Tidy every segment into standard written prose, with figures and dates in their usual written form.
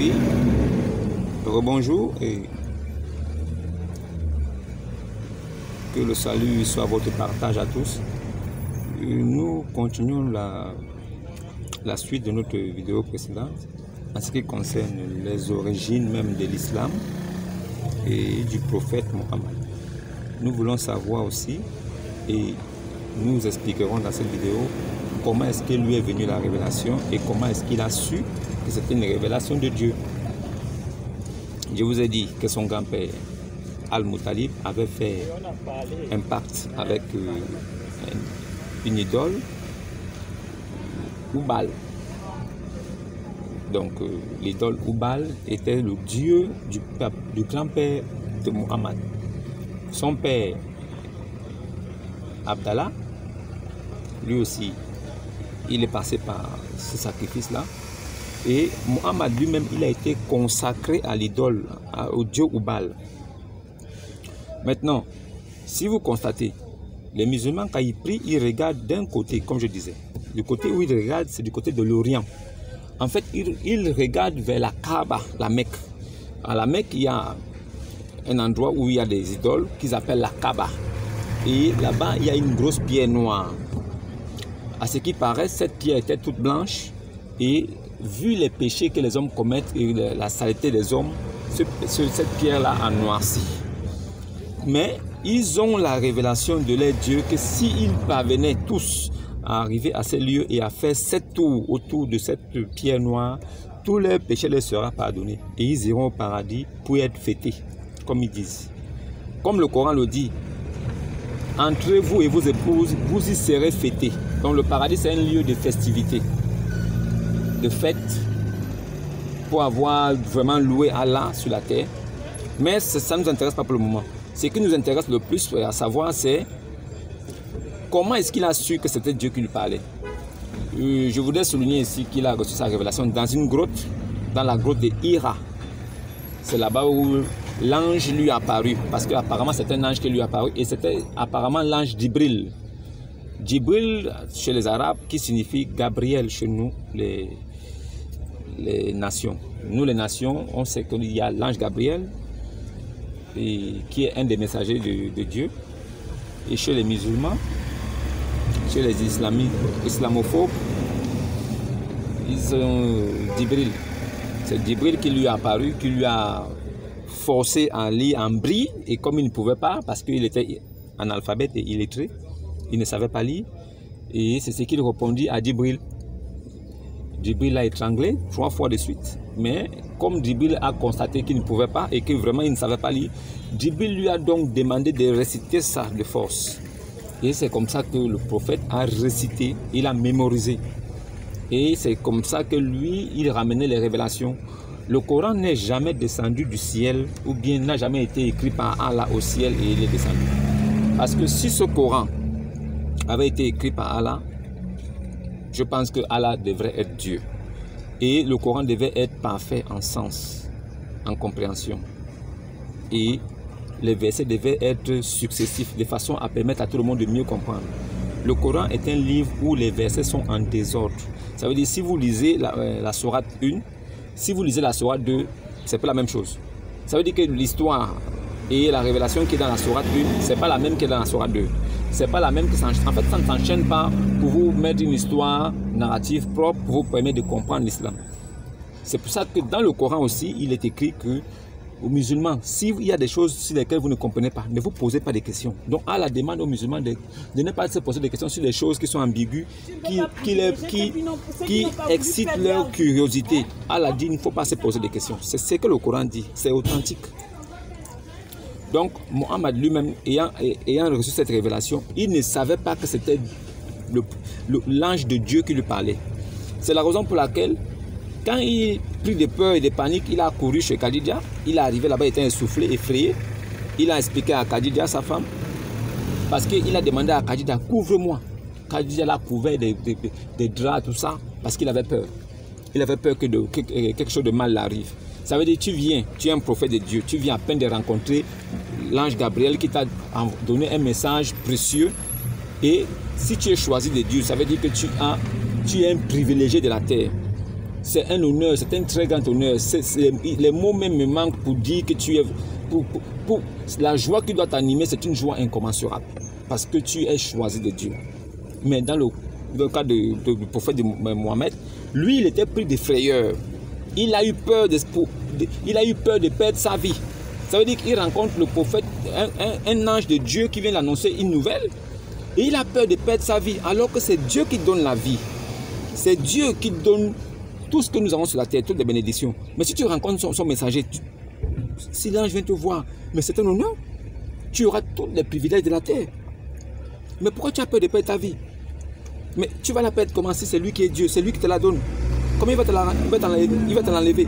Oui, rebonjour et que le salut soit votre partage à tous. Nous continuons la suite de notre vidéo précédente en ce qui concerne les origines même de l'islam et du prophète Mohammed. Nous voulons savoir aussi et nous expliquerons dans cette vidéo comment est-ce que lui est venue la révélation et comment est-ce qu'il a su que c'était une révélation de Dieu. Je vous ai dit que son grand-père Al-Muttalib avait fait un pacte avec une idole, Hubal. Donc l'idole Hubal était le dieu du grand-père de Muhammad. Son père Abdallah, lui aussi, il est passé par ce sacrifice-là. Et Muhammad lui-même, il a été consacré à l'idole, au dieu Hubal. Maintenant, si vous constatez, les musulmans, quand ils prient, ils regardent d'un côté, comme je disais. Du côté où ils regardent, c'est du côté de l'Orient. En fait, ils regardent vers la Kaaba, la Mecque. À la Mecque, il y a un endroit où il y a des idoles qu'ils appellent la Kaaba. Et là-bas, il y a une grosse pierre noire. À ce qui paraît, cette pierre était toute blanche. Et vu les péchés que les hommes commettent et la saleté des hommes, cette pierre-là a noirci. Mais ils ont la révélation de leur Dieu que s'ils parvenaient tous à arriver à ces lieux et à faire 7 tours autour de cette pierre noire, tous leurs péchés leur sera pardonné. Et ils iront au paradis pour être fêtés, comme ils disent. Comme le Coran le dit, entre vous et vos épouses, vous y serez fêtés. Donc le paradis, c'est un lieu de festivité, de fête, pour avoir vraiment loué Allah sur la terre. Mais ça ne nous intéresse pas pour le moment. Ce qui nous intéresse le plus à savoir, c'est comment est-ce qu'il a su que c'était Dieu qui lui parlait. Je voudrais souligner ici qu'il a reçu sa révélation dans une grotte, dans la grotte de Hira. C'est là-bas où l'ange lui a apparu, parce qu'apparemment c'est un ange qui lui a apparu, et c'était apparemment l'ange Djibril. Djibril chez les Arabes, qui signifie Gabriel chez nous, les nations. Nous les nations, on sait qu'il y a l'ange Gabriel, qui est un des messagers de Dieu. Et chez les musulmans, chez les islamophobes, ils ont Djibril. C'est Djibril qui lui a apparu, qui lui a forcé à lire en bris, et comme il ne pouvait pas, parce qu'il était analphabète et illettré, il ne savait pas lire, et c'est ce qu'il répondit à Djibril. Djibril l'a étranglé 3 fois de suite, mais comme Djibril a constaté qu'il ne pouvait pas et que vraiment il ne savait pas lire, Djibril lui a donc demandé de réciter ça de force. Et c'est comme ça que le prophète a récité, il a mémorisé. Et c'est comme ça que lui, il ramenait les révélations. Le Coran n'est jamais descendu du ciel, ou bien n'a jamais été écrit par Allah au ciel et il est descendu. Parce que si ce Coran avait été écrit par Allah, je pense que Allah devrait être Dieu. Et le Coran devait être parfait en sens, en compréhension. Et les versets devaient être successifs, de façon à permettre à tout le monde de mieux comprendre. Le Coran est un livre où les versets sont en désordre. Ça veut dire, si vous lisez la sourate 1, si vous lisez la sourate 2, c'est pas la même chose. Ça veut dire que l'histoire et la révélation qui est dans la sourate 1, c'est pas la même qui est dans la sourate 2. C'est pas la même que ça. En fait, ça ne s'enchaîne pas pour vous mettre une histoire narrative propre pour vous permettre de comprendre l'islam. C'est pour ça que dans le Coran aussi, il est écrit que aux musulmans, s'il y a des choses sur lesquelles vous ne comprenez pas, ne vous posez pas des questions. Donc, Allah demande aux musulmans de ne pas se poser des questions sur des choses qui sont ambiguës, qui excitent leur curiosité. Allah dit qu'il ne faut pas se poser des questions. C'est ce que le Coran dit, c'est authentique. Donc, Mohammed lui-même, ayant reçu cette révélation, il ne savait pas que c'était l'ange de Dieu qui lui parlait. C'est la raison pour laquelle, quand il prit de peur et de panique, il a couru chez Khadija. Il est arrivé là-bas, il était essoufflé, effrayé. Il a expliqué à Khadija, sa femme, parce qu'il a demandé à Khadija, couvre-moi. Khadija l'a couvert des draps, tout ça, parce qu'il avait peur. Il avait peur que quelque chose de mal l'arrive. Ça veut dire, tu viens, tu es un prophète de Dieu, tu viens à peine de rencontrer l'ange Gabriel qui t'a donné un message précieux. Et si tu es choisi de Dieu, ça veut dire que tu es un privilégié de la terre. c'est un honneur, c'est un très grand honneur. Les mots même me manquent pour dire que tu es... la joie qui doit t'animer, c'est une joie incommensurable. Parce que tu es choisi de Dieu. Mais dans le cas du prophète de Mohamed, lui, il était pris de frayeur. Il a eu peur de perdre sa vie. Ça veut dire qu'il rencontre le prophète, un ange de Dieu qui vient l'annoncer une nouvelle. Et il a peur de perdre sa vie, alors que c'est Dieu qui donne la vie. C'est Dieu qui donne tout ce que nous avons sur la terre, toutes les bénédictions. Mais si tu rencontres son messager, si l'ange vient te voir, mais c'est un honneur. Tu auras tous les privilèges de la terre. Mais pourquoi tu as peur de perdre ta vie? Mais tu vas la perdre comment si c'est lui qui est Dieu, c'est lui qui te la donne? Comment il va te l'enlever?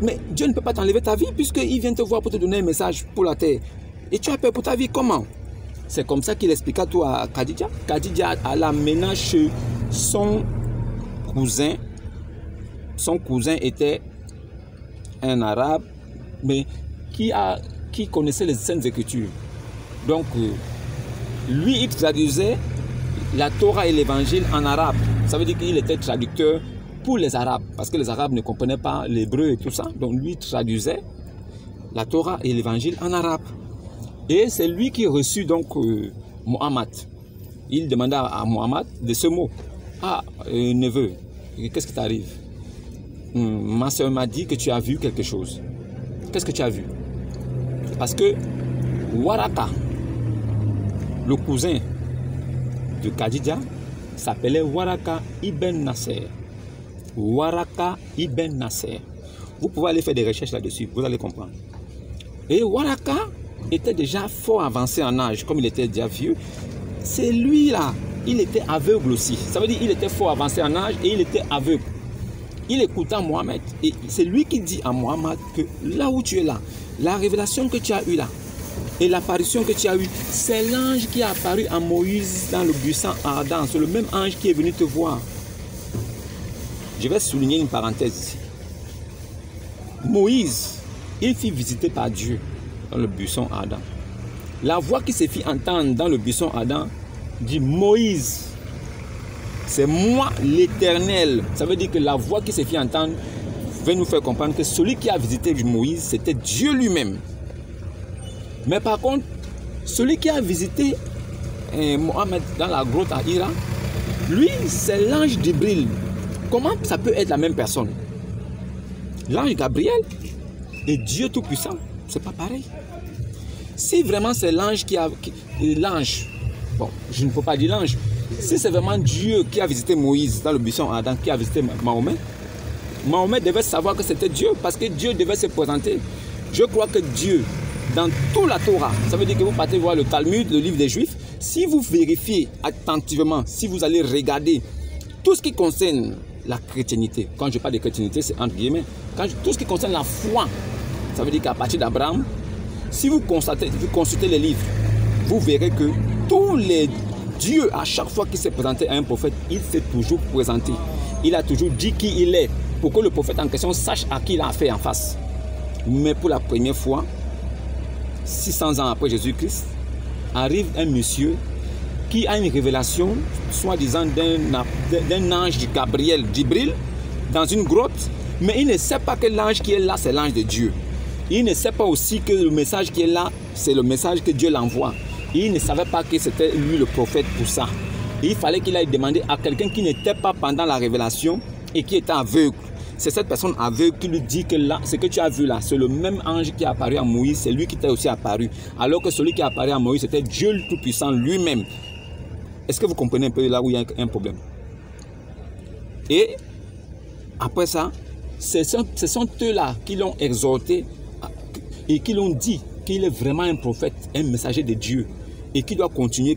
Mais Dieu ne peut pas t'enlever ta vie puisqu'il vient te voir pour te donner un message pour la terre. Et tu as peur pour ta vie, comment? C'est comme ça qu'il expliqua à toi à Khadija. Khadija alla maintenant chez son cousin. Son cousin était un arabe, mais qui connaissait les Saintes Écritures. Donc, lui, il traduisait la Torah et l'Évangile en arabe. Ça veut dire qu'il était traducteur pour les Arabes, parce que les Arabes ne comprenaient pas l'hébreu et tout ça. Donc, lui traduisait la Torah et l'Évangile en arabe. Et c'est lui qui reçut donc Mohammed. Il demanda à Mohammed de ce mot. Ah, neveu, qu'est-ce qui t'arrive? Ma soeur m'a dit que tu as vu quelque chose. Qu'est-ce que tu as vu? Parce que Waraka, le cousin de Khadija, s'appelait Waraka ibn Nasser. Waraka ibn Nasser. Vous pouvez aller faire des recherches là-dessus, vous allez comprendre. Et Waraka était déjà fort avancé en âge, comme il était déjà vieux. C'est lui-là, il était aveugle aussi. Ça veut dire qu'il était fort avancé en âge et il était aveugle. Il écouta Mohamed et c'est lui qui dit à Mohamed que là où tu es là, la révélation que tu as eue là et l'apparition que tu as eue, c'est l'ange qui a apparu à Moïse dans le buisson ardent. C'est le même ange qui est venu te voir. Je vais souligner une parenthèse ici. Moïse, il fut visité par Dieu dans le buisson ardent. La voix qui se fit entendre dans le buisson ardent dit Moïse, c'est moi l'Éternel. Ça veut dire que la voix qui se fit entendre veut nous faire comprendre que celui qui a visité Moïse, c'était Dieu lui-même. Mais par contre, celui qui a visité Mohamed dans la grotte à Hira, lui, c'est l'ange Djibril. Comment ça peut être la même personne? L'ange Gabriel et Dieu Tout-Puissant, c'est pas pareil. Si vraiment c'est l'ange l'ange, bon, je ne peux pas dire l'ange. Si c'est vraiment Dieu qui a visité Moïse dans le buisson ardent, qui a visité Mahomet, Mahomet devait savoir que c'était Dieu parce que Dieu devait se présenter. Je crois que Dieu, dans toute la Torah, ça veut dire que vous partez voir le Talmud, le livre des Juifs, si vous vérifiez attentivement, si vous allez regarder tout ce qui concerne la chrétienté, quand je parle de chrétienté, c'est entre guillemets, tout ce qui concerne la foi, ça veut dire qu'à partir d'Abraham, si vous consultez les livres, vous verrez que tous les dieux, à chaque fois qu'il s'est présenté à un prophète, il s'est toujours présenté. Il a toujours dit qui il est, pour que le prophète en question sache à qui il a affaire en face. Mais pour la première fois, 600 ans après Jésus-Christ, arrive un monsieur qui a une révélation, soi-disant d'un ange de Gabriel, Djibril, dans une grotte, mais il ne sait pas que l'ange qui est là, c'est l'ange de Dieu. Il ne sait pas aussi que le message qui est là, c'est le message que Dieu l'envoie. Il ne savait pas que c'était lui le prophète pour ça. Et il fallait qu'il aille demander à quelqu'un qui n'était pas pendant la révélation et qui était aveugle. C'est cette personne aveugle qui lui dit que là, ce que tu as vu là, c'est le même ange qui est apparu à Moïse, c'est lui qui t'a aussi apparu. Alors que celui qui est apparu à Moïse, c'était Dieu le Tout-Puissant lui-même. Est-ce que vous comprenez un peu là où il y a un problème? Et après ça, ce sont eux-là qui l'ont exhorté et qui l'ont dit qu'il est vraiment un prophète, un messager de Dieu et qui doit continuer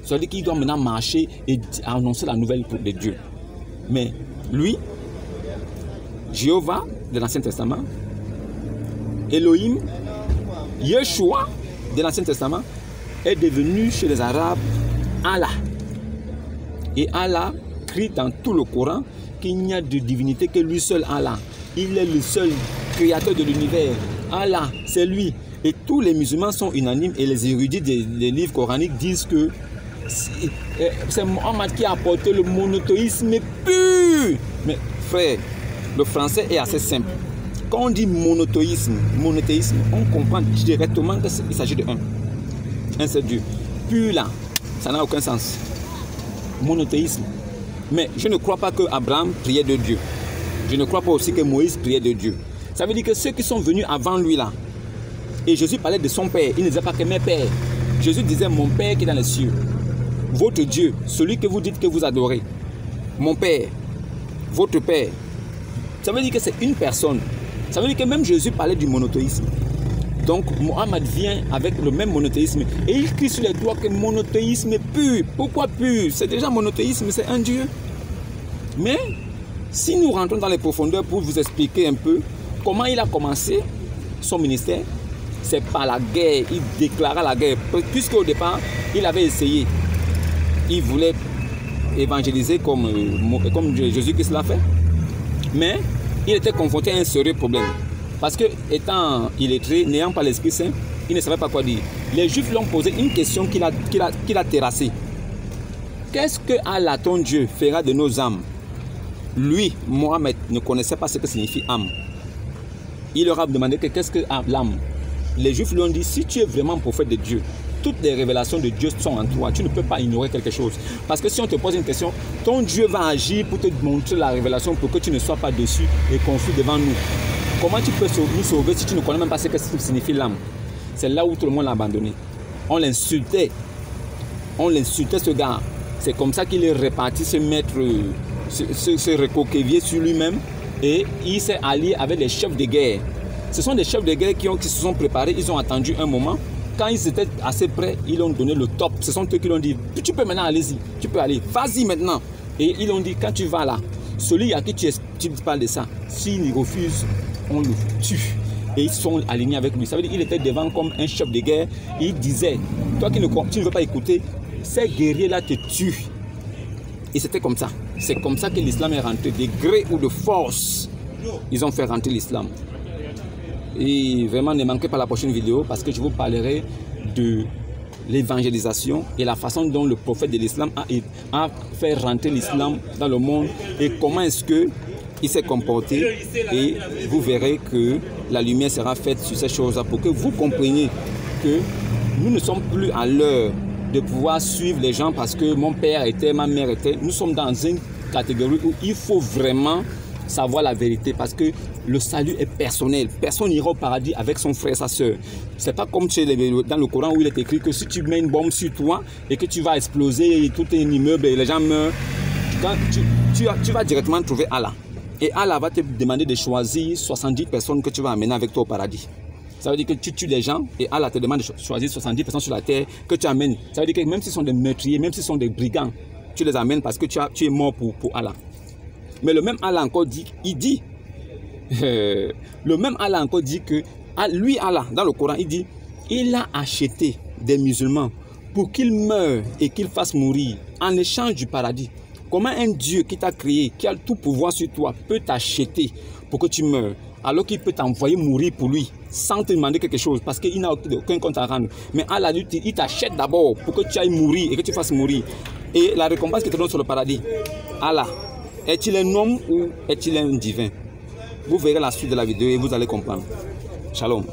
c'est-à-dire qu'il doit maintenant marcher et annoncer la nouvelle de Dieu. Mais lui, Jéhovah de l'Ancien Testament, Elohim, Yeshua de l'Ancien Testament est devenu chez les Arabes Allah. Et Allah crie dans tout le Coran qu'il n'y a de divinité que lui seul Allah. Il est le seul créateur de l'univers. Allah, c'est lui. Et tous les musulmans sont unanimes et les érudits des livres coraniques disent que c'est Mohammed qui a apporté le monothéisme pur. Mais frère, le français est assez simple. Quand on dit monothéisme, on comprend directement qu'il s'agit de un seul Dieu. Puis là, ça n'a aucun sens. Monothéisme. Mais je ne crois pas que Abraham priait de Dieu. Je ne crois pas aussi que Moïse priait de Dieu. Ça veut dire que ceux qui sont venus avant lui là, et Jésus parlait de son Père, il ne disait pas que mes pères. Jésus disait mon Père qui est dans les cieux. Votre Dieu, celui que vous dites que vous adorez. Mon Père, votre Père. Ça veut dire que c'est une personne. Ça veut dire que même Jésus parlait du monothéisme. Donc Mohammed vient avec le même monothéisme et il crie sur les doigts que monothéisme est pur. Pourquoi pur? C'est déjà monothéisme, c'est un Dieu. Mais si nous rentrons dans les profondeurs pour vous expliquer un peu comment il a commencé son ministère, c'est par la guerre. Il déclara la guerre. Puisqu'au départ, il avait essayé. Il voulait évangéliser comme Jésus-Christ l'a fait. Mais il était confronté à un sérieux problème. Parce que, étant illettré, n'ayant pas l'Esprit Saint, il ne savait pas quoi dire. Les Juifs lui ont posé une question qu'il a terrassée. Qu'est-ce que Allah, ton Dieu, fera de nos âmes? Lui, Mohammed, ne connaissait pas ce que signifie âme. Il leur a demandé qu'est-ce que l'âme. Les Juifs lui ont dit, si tu es vraiment prophète de Dieu, toutes les révélations de Dieu sont en toi. Tu ne peux pas ignorer quelque chose. Parce que si on te pose une question, ton Dieu va agir pour te montrer la révélation pour que tu ne sois pas dessus et confus devant nous. Comment tu peux nous sauver si tu ne connais même pas ce que signifie l'âme? C'est là où tout le monde l'a abandonné. On l'insultait. On l'insultait ce gars. C'est comme ça qu'il est reparti se mettre, se recoqueviller sur lui-même. Et il s'est allié avec les chefs de guerre. Ce sont des chefs de guerre qui se sont préparés. Ils ont attendu un moment. Quand ils étaient assez près, ils ont donné le top. Ce sont eux qui l'ont dit, tu peux maintenant aller-y. Tu peux aller. Vas-y maintenant. Et ils ont dit, quand tu vas là, celui à qui tu parles de ça, s'il refuse, on le tue. Et ils sont alignés avec lui. Ça veut dire qu'il était devant comme un chef de guerre. Il disait, toi qui tu ne veux pas écouter, ces guerriers-là te tuent. Et c'était comme ça. C'est comme ça que l'islam est rentré. De gré ou de force, ils ont fait rentrer l'islam. Et vraiment, ne manquez pas la prochaine vidéo parce que je vous parlerai de l'évangélisation et la façon dont le prophète de l'islam a fait rentrer l'islam dans le monde et comment est-ce qu'il s'est comporté. Et vous verrez que la lumière sera faite sur ces choses-là pour que vous compreniez que nous ne sommes plus à l'heure de pouvoir suivre les gens parce que mon père était, ma mère était. Nous sommes dans une catégorie où il faut vraiment savoir la vérité parce que le salut est personnel. Personne n'ira au paradis avec son frère, sa soeur. C'est pas comme dans le Coran où il est écrit que si tu mets une bombe sur toi et que tu vas exploser et tout un immeuble et les gens meurent, tu vas directement trouver Allah. Et Allah va te demander de choisir 70 personnes que tu vas amener avec toi au paradis. Ça veut dire que tu tues des gens et Allah te demande de choisir 70 personnes sur la terre que tu amènes. Ça veut dire que même s'ils sont des meurtriers, même s'ils sont des brigands, tu les amènes parce que tu es mort pour Allah. Mais le même Allah encore dit, le même Allah encore dit que lui Allah, dans le Coran, il dit, il a acheté des musulmans pour qu'ils meurent et qu'ils fassent mourir en échange du paradis. Comment un Dieu qui t'a créé, qui a tout pouvoir sur toi, peut t'acheter pour que tu meurs, alors qu'il peut t'envoyer mourir pour lui, sans te demander quelque chose, parce qu'il n'a aucun compte à rendre. Mais Allah, il t'achète d'abord pour que tu ailles mourir et que tu fasses mourir. Et la récompense qu'il te donne sur le paradis, Allah, est-il un homme ou est-il un divin? Vous verrez la suite de la vidéo et vous allez comprendre. Shalom.